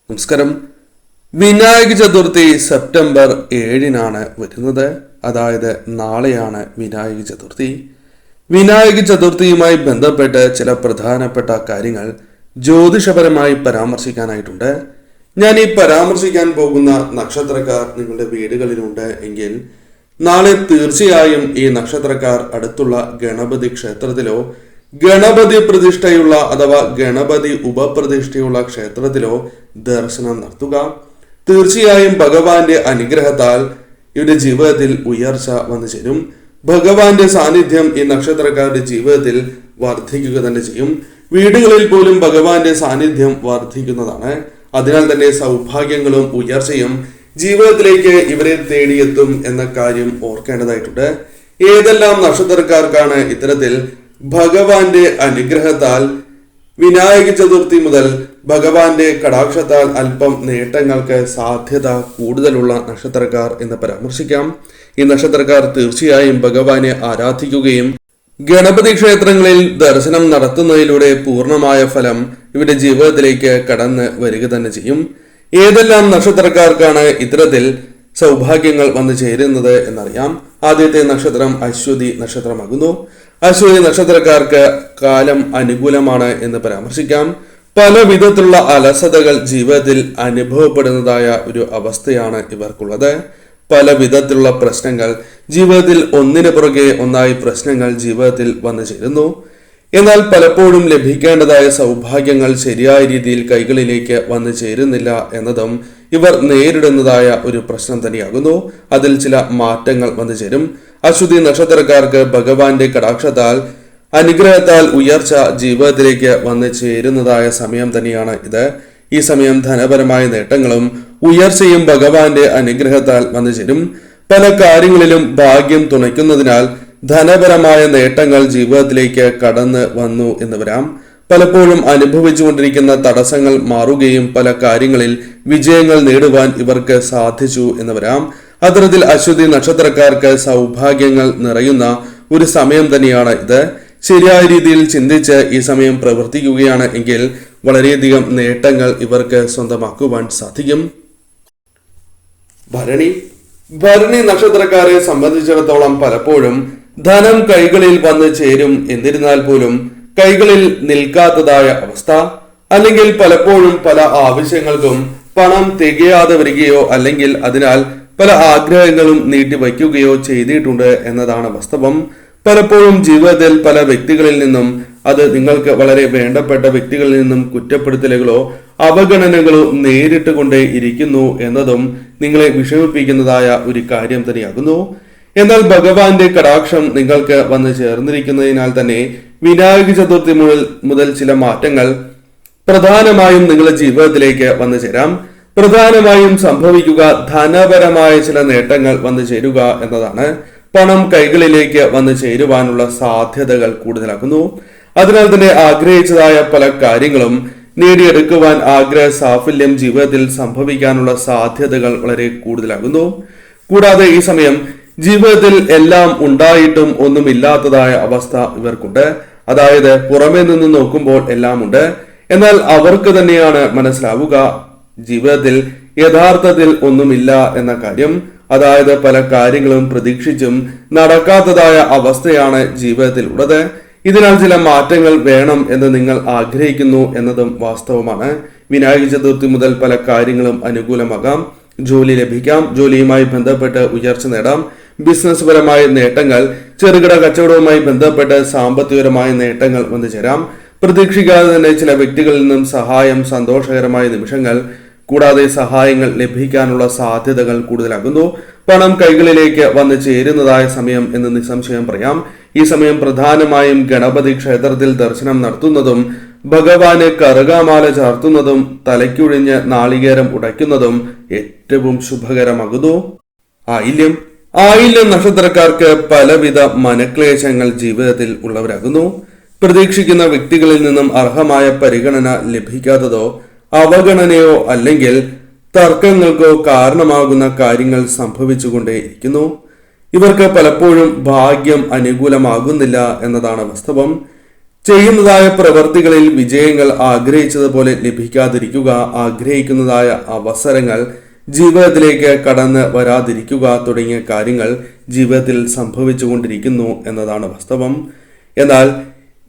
നമസ്കാരം. വിനായക ചതുർത്ഥി സെപ്റ്റംബർ 7-നാണ് വരുന്നത്. അതായത് നാളെയാണ് വിനായക ചതുർത്ഥി. വിനായക ചതുർത്ഥിയുമായി ബന്ധപ്പെട്ട് ചില പ്രധാനപ്പെട്ട കാര്യങ്ങൾ ജ്യോതിഷപരമായി പരാമർശിക്കാനായിട്ടുണ്ട്. ഞാൻ ഈ പരാമർശിക്കാൻ പോകുന്ന നക്ഷത്രക്കാർ നിങ്ങളുടെ വീടുകളിലുണ്ട് എങ്കിൽ നാളെ തീർച്ചയായും ഈ നക്ഷത്രക്കാർ അടുത്തുള്ള ഗണപതി ക്ഷേത്രത്തിലോ ഗണപതി പ്രതിഷ്ഠയുള്ള അഥവാ ഗണപതി ഉപപ്രതിഷ്ഠയുള്ള ക്ഷേത്രത്തിലോ ദർശനം നടത്തുക. തീർച്ചയായും ഭഗവാന്റെ അനുഗ്രഹത്താൽ ഇവരുടെ ജീവിതത്തിൽ ഉയർച്ച വന്നു ചേരും. ഭഗവാന്റെ സാന്നിധ്യം ഈ നക്ഷത്രക്കാരുടെ ജീവിതത്തിൽ വർദ്ധിക്കുക തന്നെ ചെയ്യും. വീടുകളിൽ പോലും ഭഗവാന്റെ സാന്നിധ്യം വർദ്ധിക്കുന്നതാണ്. അതിനാൽ തന്നെ സൗഭാഗ്യങ്ങളും ഉയർച്ചയും ജീവിതത്തിലേക്ക് ഇവരെ തേടിയെത്തും എന്ന കാര്യം ഓർക്കേണ്ടതായിട്ടുണ്ട്. ഏതെല്ലാം നക്ഷത്രക്കാർക്കാണ് ഇത്തരത്തിൽ ഭഗവാന്റെ അനുഗ്രഹത്താൽ വിനായക ചതുർത്ഥി മുതൽ ഭഗവാന്റെ കടാക്ഷത്താൽ അല്പം നേട്ടങ്ങൾക്ക് സാധ്യത കൂടുതലുള്ള നക്ഷത്രക്കാർ എന്ന് പരാമർശിക്കാം. ഈ നക്ഷത്രക്കാർ തീർച്ചയായും ഭഗവാനെ ആരാധിക്കുകയും ഗണപതി ക്ഷേത്രങ്ങളിൽ ദർശനം നടത്തുന്നതിലൂടെ പൂർണ്ണമായ ഫലം ഇവരുടെ ജീവിതത്തിലേക്ക് കടന്ന് വരിക തന്നെ ചെയ്യും. ഏതെല്ലാം നക്ഷത്രക്കാർക്കാണ് ഇത്തരത്തിൽ സൗഭാഗ്യങ്ങൾ വന്നു ചേരുന്നത് എന്നറിയാം. ആദ്യത്തെ നക്ഷത്രം അശ്വതി നക്ഷത്രമാകുന്നു. അശ്വതി നക്ഷത്രക്കാർക്ക് കാലം അനുകൂലമാണ് എന്ന് പരാമർശിക്കാം. പല വിധത്തിലുള്ള അലസതകൾ ജീവിതത്തിൽ അനുഭവപ്പെടുന്നതായ ഒരു അവസ്ഥയാണ് ഇവർക്കുള്ളത്. പല വിധത്തിലുള്ള പ്രശ്നങ്ങൾ ജീവിതത്തിൽ ഒന്നിനു പുറകെ ഒന്നായി പ്രശ്നങ്ങൾ ജീവിതത്തിൽ വന്നു ചേരുന്നു. എന്നാൽ പലപ്പോഴും ലഭിക്കേണ്ടതായ സൗഭാഗ്യങ്ങൾ ശരിയായ രീതിയിൽ കൈകളിലേക്ക് വന്നു ചേരുന്നില്ല എന്നതും ഇവർ നേരിടുന്നതായ ഒരു പ്രശ്നം തന്നെയാകുന്നു. അതിൽ ചില മാറ്റങ്ങൾ വന്നു ചേരും. അശ്വതി നക്ഷത്രക്കാർക്ക് ഭഗവാന്റെ കടാക്ഷത്താൽ അനുഗ്രഹത്താൽ ഉയർച്ച ജീവിതത്തിലേക്ക് വന്നു ചേരുന്നതായ സമയം തന്നെയാണ് ഇത്. ഈ സമയം ധനപരമായ നേട്ടങ്ങളും ഉയർച്ചയും ഭഗവാന്റെ അനുഗ്രഹത്താൽ വന്നു ചേരും. പല കാര്യങ്ങളിലും ഭാഗ്യം തുണയ്ക്കുന്നതിനാൽ ധനപരമായ നേട്ടങ്ങൾ ജീവിതത്തിലേക്ക് കടന്ന് വന്നു എന്ന് വരാം. പലപ്പോഴും അനുഭവിച്ചുകൊണ്ടിരിക്കുന്ന തടസ്സങ്ങൾ മാറുകയും പല കാര്യങ്ങളിൽ വിജയങ്ങൾ നേടുവാൻ ഇവർക്ക് സാധിച്ചു എന്ന് വരാം. അത്തരത്തിൽ അശ്വതി നക്ഷത്രക്കാർക്ക് സൗഭാഗ്യങ്ങൾ നിറയുന്ന ഒരു സമയം തന്നെയാണ് ഇത്. ശരിയായ രീതിയിൽ ചിന്തിച്ച് ഈ സമയം പ്രവർത്തിക്കുകയാണ് എങ്കിൽ വളരെയധികം നേട്ടങ്ങൾ ഇവർക്ക് സ്വന്തമാക്കുവാൻ സാധിക്കും. ഭരണി നക്ഷത്രക്കാരെ സംബന്ധിച്ചിടത്തോളം പലപ്പോഴും ധനം കൈകളിൽ വന്ന് ചേരും. എന്നിരുന്നാൽ പോലും കൈകളിൽ നിൽക്കാത്തതായ അവസ്ഥ, അല്ലെങ്കിൽ പലപ്പോഴും പല ആവശ്യങ്ങൾക്കും പണം തികയാതെ വരികയോ അല്ലെങ്കിൽ അതിനാൽ പല ആഗ്രഹങ്ങളും നീട്ടിവയ്ക്കുകയോ ചെയ്തിട്ടുണ്ട് എന്നതാണ് വാസ്തവം. പലപ്പോഴും ജീവിതത്തിൽ പല വ്യക്തികളിൽ നിന്നും, അത് നിങ്ങൾക്ക് വളരെ വേണ്ടപ്പെട്ട വ്യക്തികളിൽ നിന്നും കുറ്റപ്പെടുത്തലുകളോ അവഗണനകളോ നേരിട്ട് കൊണ്ടേ ഇരിക്കുന്നു എന്നതും നിങ്ങളെ വിഷമിപ്പിക്കുന്നതായ ഒരു കാര്യം തന്നെയാകുന്നു. എന്നാൽ ഭഗവാന്റെ കടാക്ഷം നിങ്ങൾക്ക് വന്നു ചേർന്നിരിക്കുന്നതിനാൽ തന്നെ വിനായക ചതുർത്ഥി മുതൽ ചില മാറ്റങ്ങൾ പ്രധാനമായും നിങ്ങളുടെ ജീവിതത്തിലേക്ക് വന്നു ചേരാം. പ്രധാനമായും സംഭവിക്കുക ധനപരമായ ചില നേട്ടങ്ങൾ വന്നു ചേരുക എന്നതാണ്. പണം കൈകളിലേക്ക് വന്നു ചേരുവാനുള്ള സാധ്യതകൾ കൂടുതലാക്കുന്നു. അതിനാൽ തന്നെ ആഗ്രഹിച്ചതായ പല കാര്യങ്ങളും നേടിയെടുക്കുവാൻ ആഗ്രഹ സാഫല്യം ജീവിതത്തിൽ സംഭവിക്കാനുള്ള സാധ്യതകൾ വളരെ കൂടുതലാകുന്നു. കൂടാതെ ഈ സമയം ജീവിതത്തിൽ എല്ലാം ഉണ്ടായിട്ടും ഒന്നുമില്ലാത്തതായ അവസ്ഥ ഇവർക്കുണ്ട്. അതായത് പുറമേ നിന്ന് നോക്കുമ്പോൾ എല്ലാം ഉണ്ട്, എന്നാൽ അവർക്ക് തന്നെയാണ് മനസ്സിലാവുക ജീവിതത്തിൽ യഥാർത്ഥത്തിൽ ഒന്നുമില്ല എന്ന കാര്യം. അതായത് പല കാര്യങ്ങളും പ്രതീക്ഷിച്ചും നടക്കാത്തതായ അവസ്ഥയാണ് ജീവിതത്തിൽ ഉള്ളത്. ഇതിനാൽ ചില മാറ്റങ്ങൾ വേണം എന്ന് നിങ്ങൾ ആഗ്രഹിക്കുന്നു എന്നതും വാസ്തവമാണ്. വിനായക ചതുർത്ഥി മുതൽ പല കാര്യങ്ങളും അനുകൂലമാകാം. ജോലി ലഭിക്കാം, ജോലിയുമായി ബന്ധപ്പെട്ട് ഉയർച്ച നേടാം, ബിസിനസ് പരമായ നേട്ടങ്ങൾ, ചെറുകിട കച്ചവടവുമായി ബന്ധപ്പെട്ട് സാമ്പത്തികപരമായ നേട്ടങ്ങൾ വന്നു ചേരാം. പ്രതീക്ഷിക്കാതെ തന്നെ ചില വ്യക്തികളിൽ നിന്നും സഹായം, സന്തോഷകരമായ നിമിഷങ്ങൾ, കൂടാതെ സഹായങ്ങൾ ലഭിക്കാനുള്ള സാധ്യതകൾ കൂടുതലാകുന്നു. പണം കൈകളിലേക്ക് വന്നു ചേരുന്നതായ സമയം എന്ന് നിസ്സംശയം പറയാം. ഈ സമയം പ്രധാനമായും ഗണപതി ക്ഷേത്രത്തിൽ ദർശനം നടത്തുന്നതും ഭഗവാന് കറുകാമാല ചാർത്തുന്നതും തലയ്ക്കൊഴിഞ്ഞ് നാളികേരം ഉടയ്ക്കുന്നതും ഏറ്റവും ശുഭകരമാകുന്നു. ആയില്യം നക്ഷത്രക്കാർക്ക് പലവിധ മനക്ലേശങ്ങൾ ജീവിതത്തിൽ ഉള്ളവരാകുന്നു. പ്രതീക്ഷിക്കുന്ന വ്യക്തികളിൽ നിന്നും അർഹമായ പരിഗണന ലഭിക്കാത്തതോ അവഗണനയോ അല്ലെങ്കിൽ തർക്കങ്ങൾക്കോ കാരണമാകുന്ന കാര്യങ്ങൾ സംഭവിച്ചുകൊണ്ടേയിരിക്കുന്നു. ഇവർക്ക് പലപ്പോഴും ഭാഗ്യം അനുകൂലമാകുന്നില്ല എന്നതാണ് വാസ്തവം. ചെയ്യുന്നതായ പ്രവർത്തികളിൽ വിജയങ്ങൾ ആഗ്രഹിച്ചതുപോലെ ലഭിക്കാതിരിക്കുക, ആഗ്രഹിക്കുന്നതായ അവസരങ്ങൾ ജീവിതത്തിലേക്ക് കടന്ന് വരാതിരിക്കുക തുടങ്ങിയ കാര്യങ്ങൾ ജീവിതത്തിൽ സംഭവിച്ചുകൊണ്ടിരിക്കുന്നു എന്നതാണ് വാസ്തവം. എന്നാൽ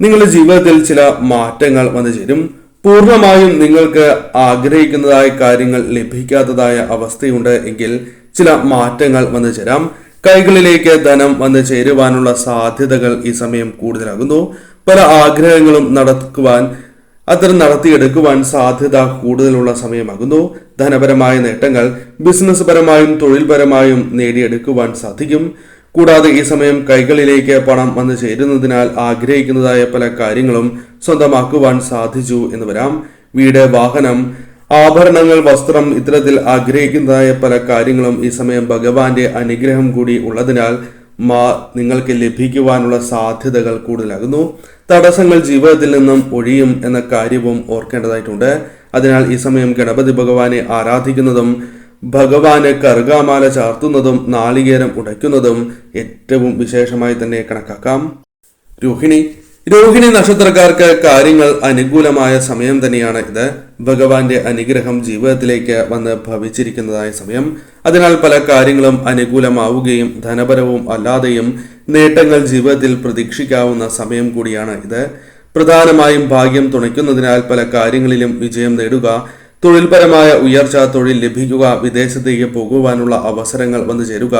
നിങ്ങളുടെ ജീവിതത്തിൽ ചില മാറ്റങ്ങൾ വന്നു ചേരും. പൂർണ്ണമായും നിങ്ങൾക്ക് ആഗ്രഹിക്കുന്നതായ കാര്യങ്ങൾ ലഭിക്കാത്തതായ അവസ്ഥയുണ്ട് എങ്കിൽ ചില മാറ്റങ്ങൾ വന്നു ചേരാം. കൈകളിലേക്ക് ധനം വന്നു ചേരുവാനുള്ള സാധ്യതകൾ ഈ സമയം കൂടുതലാകുന്നു. പല ആഗ്രഹങ്ങളും നടത്തിയെടുക്കുവാൻ സാധ്യത കൂടുതലുള്ള സമയമാകുന്നു. ധനപരമായ നേട്ടങ്ങൾ ബിസിനസ് പരമായും തൊഴിൽപരമായും നേടിയെടുക്കുവാൻ സാധിക്കും. കൂടാതെ ഈ സമയം കൈകളിലേക്ക് പണം വന്നു ചേരുന്നതിനാൽ ആഗ്രഹിക്കുന്നതായ പല കാര്യങ്ങളും സ്വന്തമാക്കുവാൻ സാധിച്ചു എന്ന് വരാം. വീട്, വാഹനം, ആഭരണങ്ങൾ, വസ്ത്രം, ഇത്തരത്തിൽ ആഗ്രഹിക്കുന്നതായ പല കാര്യങ്ങളും ഈ സമയം ഭഗവാന്റെ അനുഗ്രഹം കൂടി ഉള്ളതിനാൽ നിങ്ങൾക്ക് ലഭിക്കുവാനുള്ള സാധ്യതകൾ കൂടുതലാകുന്നു. തടസ്സങ്ങൾ ജീവിതത്തിൽ നിന്നും ഒഴിയും എന്ന കാര്യവും ഓർക്കേണ്ടതായിട്ടുണ്ട്. അതിനാൽ ഈ സമയം ഗണപതി ഭഗവാനെ ആരാധിക്കുന്നതും ഭഗവാന് കറുകാമാല ചാർത്തുന്നതും നാളികേരം ഉടയ്ക്കുന്നതും ഏറ്റവും വിശേഷമായി തന്നെ കണക്കാക്കാം. രോഹിണി നക്ഷത്രക്കാർക്ക് കാര്യങ്ങൾ അനുകൂലമായ സമയം തന്നെയാണ് ഇത്. ഭഗവാന്റെ അനുഗ്രഹം ജീവിതത്തിലേക്ക് വന്ന് ഭവിച്ചിരിക്കുന്നതായ സമയം. അതിനാൽ പല കാര്യങ്ങളും അനുകൂലമാവുകയും ധനപരവും അല്ലാതെയും നേട്ടങ്ങൾ ജീവിതത്തിൽ പ്രതീക്ഷിക്കാവുന്ന സമയം കൂടിയാണ് ഇത്. പ്രധാനമായും ഭാഗ്യം തുണയ്ക്കുന്നതിനാൽ പല കാര്യങ്ങളിലും വിജയം നേടുക, തൊഴിൽപരമായ ഉയർച്ച, തൊഴിൽ ലഭിക്കുക, വിദേശത്തേക്ക് പോകുവാനുള്ള അവസരങ്ങൾ വന്നു ചേരുക,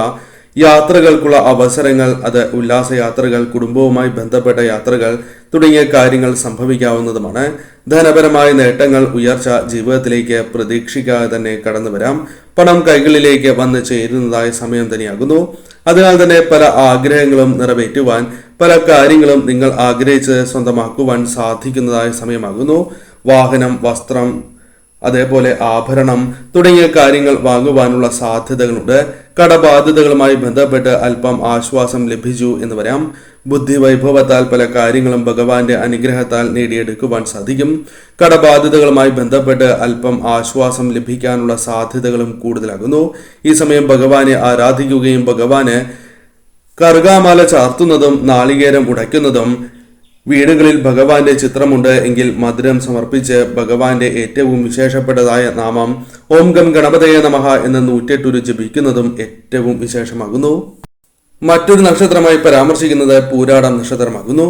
യാത്രകൾക്കുള്ള അവസരങ്ങൾ, അത് ഉല്ലാസയാത്രകൾ, കുടുംബവുമായി ബന്ധപ്പെട്ട യാത്രകൾ തുടങ്ങിയ കാര്യങ്ങൾ സംഭവിക്കാവുന്നതുമാണ്. ധനപരമായ നേട്ടങ്ങൾ, ഉയർച്ച ജീവിതത്തിലേക്ക് പ്രതീക്ഷിക്കാതെ തന്നെ കടന്നു വരാം. പണം കൈകളിലേക്ക് വന്നു ചേരുന്നതായ സമയം തന്നെയാകുന്നു. അതിനാൽ തന്നെ പല ആഗ്രഹങ്ങളും നിറവേറ്റുവാൻ, പല കാര്യങ്ങളും നിങ്ങൾ ആഗ്രഹിച്ച് സ്വന്തമാക്കുവാൻ സാധിക്കുന്നതായ സമയമാകുന്നു. വാഹനം, വസ്ത്രം, അതേപോലെ ആഭരണം തുടങ്ങിയ കാര്യങ്ങൾ വാങ്ങുവാനുള്ള സാധ്യതകളുണ്ട്. കടബാധ്യതകളുമായി ബന്ധപ്പെട്ട് അല്പം ആശ്വാസം ലഭിച്ചു എന്ന് വരാം. ബുദ്ധി വൈഭവത്താൽ പല കാര്യങ്ങളും ഭഗവാന്റെ അനുഗ്രഹത്താൽ നേടിയെടുക്കുവാൻ സാധിക്കും. കടബാധ്യതകളുമായി ബന്ധപ്പെട്ട് അല്പം ആശ്വാസം ലഭിക്കാനുള്ള സാധ്യതകളും കൂടുതലാകുന്നു. ഈ സമയം ഭഗവാനെ ആരാധിക്കുകയും ഭഗവാന് കറുകാമാല ചാർത്തുന്നതും നാളികേരം ഉടയ്ക്കുന്നതും, വീടുകളിൽ ഭഗവാന്റെ ചിത്രമുണ്ട് എങ്കിൽ മധുരം സമർപ്പിച്ച് ഭഗവാന്റെ ഏറ്റവും വിശേഷപ്പെട്ടതായ നാമം ഓം ഗം ഗണപതയെ നമഃ എന്ന് 108 ജപിക്കുന്നതും ഏറ്റവും വിശേഷമാകുന്നു. മറ്റൊരു നക്ഷത്രമായി പരാമർശിക്കുന്നത് പൂരാടം നക്ഷത്രമാകുന്നു.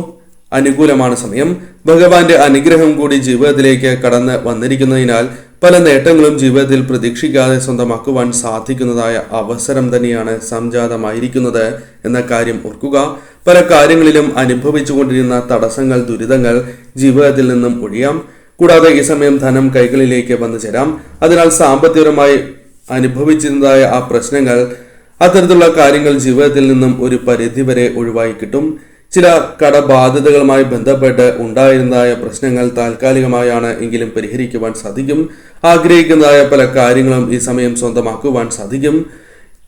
അനുകൂലമാണ് സമയം. ഭഗവാന്റെ അനുഗ്രഹം കൂടി ജീവിതത്തിലേക്ക് കടന്ന് വന്നിരിക്കുന്നതിനാൽ പല നേട്ടങ്ങളും ജീവിതത്തിൽ പ്രതീക്ഷിക്കാതെ സ്വന്തമാക്കുവാൻ സാധിക്കുന്നതായ അവസരം തന്നെയാണ് സംജാതമായിരിക്കുന്നത് എന്ന കാര്യം ഓർക്കുക. പല കാര്യങ്ങളിലും അനുഭവിച്ചുകൊണ്ടിരുന്ന തടസ്സങ്ങൾ, ദുരിതങ്ങൾ ജീവിതത്തിൽ നിന്നും ഒഴിയാം. കൂടാതെ ഈ സമയം ധനം കൈകളിലേക്ക് വന്നു ചേരാം. അതിനാൽ സാമ്പത്തികപരമായി അനുഭവിച്ചിരുന്നതായ ആ പ്രശ്നങ്ങൾ, അത്തരത്തിലുള്ള കാര്യങ്ങൾ ജീവിതത്തിൽ നിന്നും ഒരു പരിധിവരെ ഒഴിവായി കിട്ടും. ചില കടബാധ്യതകളുമായി ബന്ധപ്പെട്ട് ഉണ്ടായിരുന്നതായ പ്രശ്നങ്ങൾ താൽക്കാലികമായാണ് എങ്കിലും പരിഹരിക്കുവാൻ സാധിക്കും. ആഗ്രഹിക്കുന്നതായ പല കാര്യങ്ങളും ഈ സമയം സ്വന്തമാക്കുവാൻ സാധിക്കും.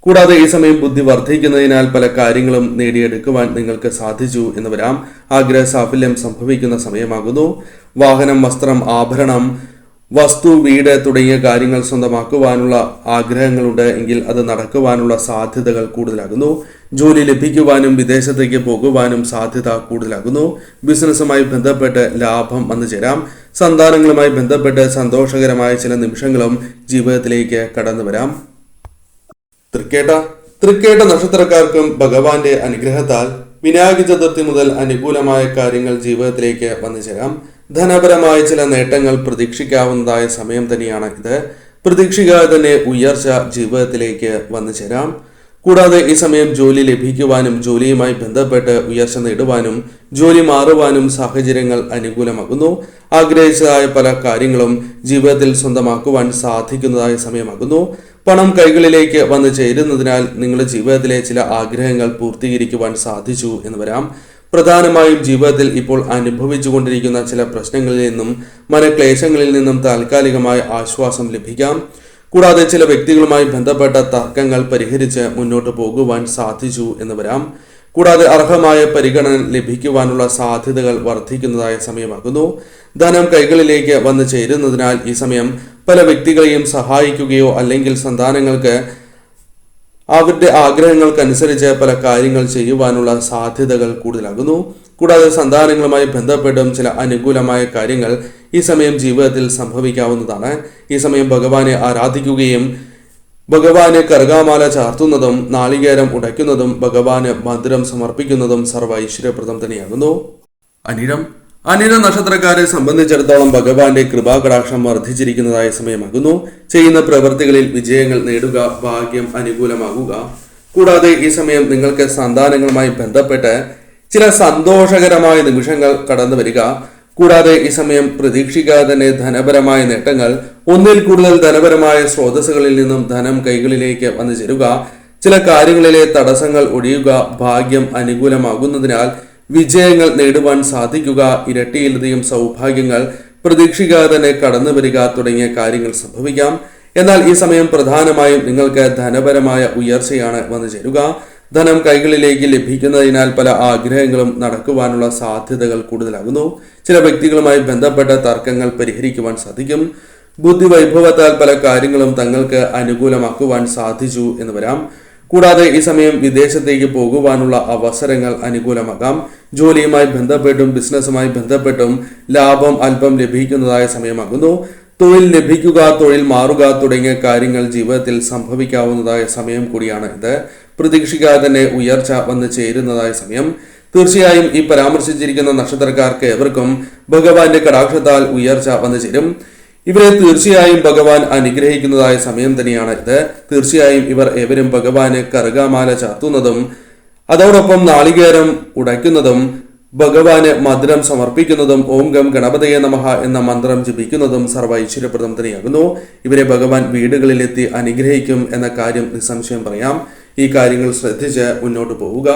കൂടാതെ ഈ സമയം ബുദ്ധി വർദ്ധിക്കുന്നതിനാൽ പല കാര്യങ്ങളും നേടിയെടുക്കുവാൻ നിങ്ങൾക്ക് സാധിച്ചു എന്ന് വരാം. ആഗ്രഹ സാഫല്യം സംഭവിക്കുന്ന സമയമാകുന്നു. വാഹനം, വസ്ത്രം, ആഭരണം, വസ്തു, വീട് തുടങ്ങിയ കാര്യങ്ങൾ സ്വന്തമാക്കുവാനുള്ള ആഗ്രഹങ്ങളുണ്ട് എങ്കിൽ അത് നടക്കുവാനുള്ള സാധ്യതകൾ കൂടുതലാകുന്നു. ജോലി ലഭിക്കുവാനും വിദേശത്തേക്ക് പോകുവാനും സാധ്യത കൂടുതലാകുന്നു. ബിസിനസ്സുമായി ബന്ധപ്പെട്ട് ലാഭം വന്നു ചേരാം. സന്താനങ്ങളുമായി ബന്ധപ്പെട്ട് സന്തോഷകരമായ ചില നിമിഷങ്ങളും ജീവിതത്തിലേക്ക് കടന്നു വരാം. തൃക്കേട്ട നക്ഷത്രക്കാർക്കും ഭഗവാന്റെ അനുഗ്രഹത്താൽ വിനായക ചതുർത്ഥി മുതൽ അനുകൂലമായ കാര്യങ്ങൾ ജീവിതത്തിലേക്ക് വന്നു ചേരാം. ധനപരമായ ചില നേട്ടങ്ങൾ പ്രതീക്ഷിക്കാവുന്നതായ സമയം തന്നെയാണ് ഇത്. പ്രതീക്ഷിക്കാതെ തന്നെ ഉയർച്ച ജീവിതത്തിലേക്ക് വന്നു ചേരാം. കൂടാതെ ഈ സമയം ജോലി ലഭിക്കുവാനും ജോലിയുമായി ബന്ധപ്പെട്ട് ഉയർച്ച നേടുവാനും ജോലി മാറുവാനും സാഹചര്യങ്ങൾ അനുകൂലമാകുന്നു. ആഗ്രഹിച്ചതായ പല കാര്യങ്ങളും ജീവിതത്തിൽ സ്വന്തമാക്കുവാൻ സാധിക്കുന്നതായ സമയമാകുന്നു. പണം കൈകളിലേക്ക് വന്നു ചേരുന്നതിനാൽ നിങ്ങളുടെ ജീവിതത്തിലെ ചില ആഗ്രഹങ്ങൾ പൂർത്തീകരിക്കുവാൻ സാധിച്ചു എന്ന് വരാം. പ്രധാനമായും ജീവിതത്തിൽ ഇപ്പോൾ അനുഭവിച്ചുകൊണ്ടിരിക്കുന്ന ചില പ്രശ്നങ്ങളിൽ നിന്നും മനക്ലേശങ്ങളിൽ നിന്നും താൽക്കാലികമായ ആശ്വാസം ലഭിക്കാം. കൂടാതെ ചില വ്യക്തികളുമായി ബന്ധപ്പെട്ട തർക്കങ്ങൾ പരിഹരിച്ച് മുന്നോട്ട് പോകുവാൻ സാധിച്ചു എന്ന് വരാം. കൂടാതെ അർഹമായ പരിഗണന ലഭിക്കുവാനുള്ള സാധ്യതകൾ വർദ്ധിക്കുന്നതായ സമയമാകുന്നു. ധനം കൈകളിലേക്ക് വന്നു ചേരുന്നതിനാൽ ഈ സമയം പല വ്യക്തികളെയും സഹായിക്കുകയോ അല്ലെങ്കിൽ സന്താനങ്ങൾക്ക് അവരുടെ ആഗ്രഹങ്ങൾക്കനുസരിച്ച് പല കാര്യങ്ങൾ ചെയ്യുവാനുള്ള സാധ്യതകൾ കൂടുതലാകുന്നു. കൂടാതെ സന്താനങ്ങളുമായി ബന്ധപ്പെട്ടും ചില അനുകൂലമായ കാര്യങ്ങൾ ഈ സമയം ജീവിതത്തിൽ സംഭവിക്കാവുന്നതാണ്. ഈ സമയം ഭഗവാനെ ആരാധിക്കുകയും ഭഗവാന് കറുകാമാല ചാർത്തുന്നതും നാളികേരം ഉടയ്ക്കുന്നതും ഭഗവാന് മധുരം സമർപ്പിക്കുന്നതും സർവ്വ ഐശ്വര്യപ്രദം തന്നെയാകുന്നു. അനിഴം നക്ഷത്രക്കാരെ സംബന്ധിച്ചിടത്തോളം ഭഗവാന്റെ കൃപാകടാക്ഷം വർദ്ധിച്ചിരിക്കുന്നതായ സമയമാകുന്നു. ചെയ്യുന്ന പ്രവൃത്തികളിൽ വിജയങ്ങൾ നേടുക, ഭാഗ്യം അനുകൂലമാകുക. കൂടാതെ ഈ സമയം നിങ്ങൾക്ക് സന്താനങ്ങളുമായി ബന്ധപ്പെട്ട് ചില സന്തോഷകരമായ നിമിഷങ്ങൾ കടന്നു വരിക. കൂടാതെ ഈ സമയം പ്രതീക്ഷിക്കാതെ തന്നെ ധനപരമായ നേട്ടങ്ങൾ, ഒന്നിൽ കൂടുതൽ ധനപരമായ സ്രോതസ്സുകളിൽ നിന്നും ധനം കൈകളിലേക്ക് വന്നു ചേരുക, ചില കാര്യങ്ങളിലെ തടസ്സങ്ങൾ ഒഴിയുക, ഭാഗ്യം അനുകൂലമാകുന്നതിനാൽ വിജയങ്ങൾ നേടുവാൻ സാധിക്കുക, ഇരട്ടിയിലധികം സൗഭാഗ്യങ്ങൾ പ്രതീക്ഷിക്കാതെ തന്നെ കടന്നു വരിക തുടങ്ങിയ കാര്യങ്ങൾ സംഭവിക്കാം. എന്നാൽ ഈ സമയം പ്രധാനമായും നിങ്ങൾക്ക് ധനപരമായ ഉയർച്ചയാണ് വന്നു ചേരുക. ധനം കൈകളിലേക്ക് ലഭിക്കുന്നതിനാൽ പല ആഗ്രഹങ്ങളും നടക്കുവാനുള്ള സാധ്യതകൾ കൂടുതലാകുന്നു. ചില വ്യക്തികളുമായി ബന്ധപ്പെട്ട തർക്കങ്ങൾ പരിഹരിക്കുവാൻ സാധിക്കും. ബുദ്ധിവൈഭവത്താൽ പല കാര്യങ്ങളും തങ്ങൾക്ക് അനുകൂലമാക്കുവാൻ സാധിച്ചു എന്ന് വരാം. കൂടാതെ ഈ സമയം വിദേശത്തേക്ക് പോകുവാനുള്ള അവസരങ്ങൾ അനുകൂലമാകാം. ജോലിയുമായി ബന്ധപ്പെട്ടും ബിസിനസ്സുമായി ബന്ധപ്പെട്ടും ലാഭം അല്പം ലഭിക്കുന്നതായ സമയമാകുന്നു. തൊഴിൽ ലഭിക്കുക, തൊഴിൽ മാറുക തുടങ്ങിയ കാര്യങ്ങൾ ജീവിതത്തിൽ സംഭവിക്കാവുന്നതായ സമയം കൂടിയാണ് ഇത്. പ്രതീക്ഷിക്കാതെ തന്നെ ഉയർച്ച വന്നു ചേരുന്നതായ സമയം. തീർച്ചയായും ഈ പരാമർശിച്ചിരിക്കുന്ന നക്ഷത്രക്കാർക്ക് എവർക്കും ഭഗവാന്റെ കടാക്ഷത്താൽ ഉയർച്ച വന്നു ചേരും. ഇവരെ തീർച്ചയായും ഭഗവാൻ അനുഗ്രഹിക്കുന്നതായ സമയം തന്നെയാണ് ഇത്. തീർച്ചയായും ഇവർ ഏവരും ഭഗവാന് കറുകാമാല ചാർത്തുന്നതും അതോടൊപ്പം നാളികേരം ഉടയ്ക്കുന്നതും ഭഗവാന് മധുരം സമർപ്പിക്കുന്നതും ഓം ഗം ഗണപതയെ നമഃ എന്ന മന്ത്രം ജപിക്കുന്നതും സർവ്വ ഐശ്വര്യപ്രദം തന്നെയാകുന്നു. ഇവരെ ഭഗവാൻ വീടുകളിലെത്തി അനുഗ്രഹിക്കും എന്ന കാര്യം നിസ്സംശയം പറയാം. ഈ കാര്യങ്ങൾ ശ്രദ്ധിച്ച് മുന്നോട്ട് പോവുക.